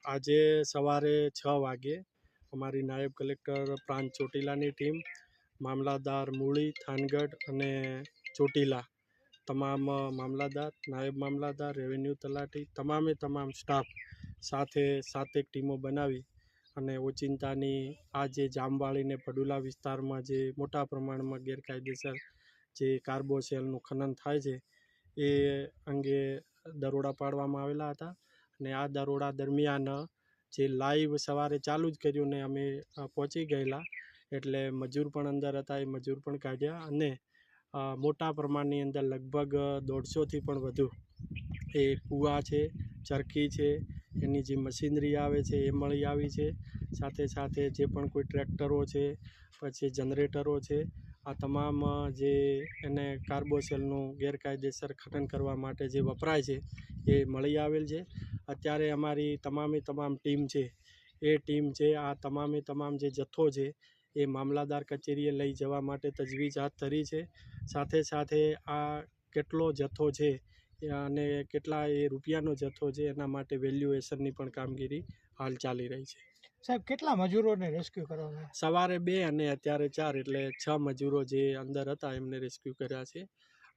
આજે સવારે 6 વાગે અમારી નાયબ કલેક્ટર પ્રાંત ચોટીલાની ટીમ, મામલાદાર મૂળી, થાનગઢ અને ચોટીલા, તમામ મામલાદાર, નાયબ મામલાદાર, રેવન્યુ તલાટી, તમામ સ્ટાફ સાથે 7 ટીમો બનાવી અને ઓચિંતાની આ જે જામવાળી ને પડુલા વિસ્તારમાં જે મોટા પ્રમાણમાં ગેરકાયદેસર જે કાર્બોસેલનું ખનન થાય છે એ અંગે દરોડા પાડવામાં આવેલા હતા. અને આ દરોડા દરમિયાન જે લાઈવ સવારે ચાલુ જ કર્યું ને અમે પહોંચી ગયેલા, એટલે મજૂર પણ અંદર હતા, એ મજૂર પણ કાઢ્યા અને મોટા પ્રમાણની અંદર લગભગ 150થી પણ વધુ એ કૂવા છે, ચરખી છે, એની જે મશીનરી આવે છે એ મળી આવી છે. સાથે સાથે જે પણ કોઈ ટ્રેક્ટરો છે, પછી જનરેટરો છે, આ તમામ જે એને કાર્બોસેલનું ગેરકાયદેસર ખનન કરવા માટે જે વપરાય છે એ મળી આવેલ છે. અત્યારે અમારી તમામ ટીમ છે એ ટીમ છે આ તમામ જે જથ્થો છે એ મામલાદાર કચેરીએ લઈ જવા માટે તજવીજ હાથ ધરી છે. સાથે સાથે આ કેટલો જથ્થો છે અને કેટલા એ રૂપિયાનો જથ્થો છે એના માટે વેલ્યુએશનની પણ કામગીરી હાલ ચાલી રહી છે. સાહેબ, કેટલા મજૂરોને રેસ્ક્યુ કરવામાં? સવારે 2 અને અત્યારે 4, એટલે 6 મજૂરો જે અંદર હતા એમને રેસ્ક્યુ કર્યા છે.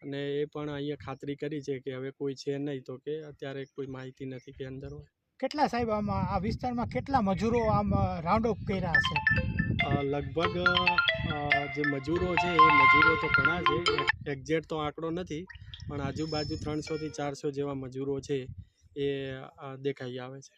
અને એ પણ અહીંયા ખાતરી કરી છે કે હવે કોઈ છે નહીં, તો કે અત્યારે કોઈ માહિતી નથી કે અંદર હોય. કેટલા સાહેબ આમાં આ વિસ્તારમાં કેટલા મજૂરો આમ રાઉન્ડ અપ કર્યા હશે? લગભગ જે મજૂરો છે એ મજૂરો તો ઘણા છે, એક્ઝેક્ટ તો આંકડો નથી, પણ આજુબાજુ 300થી 400 જેવા મજૂરો છે એ દેખાઈ આવે છે.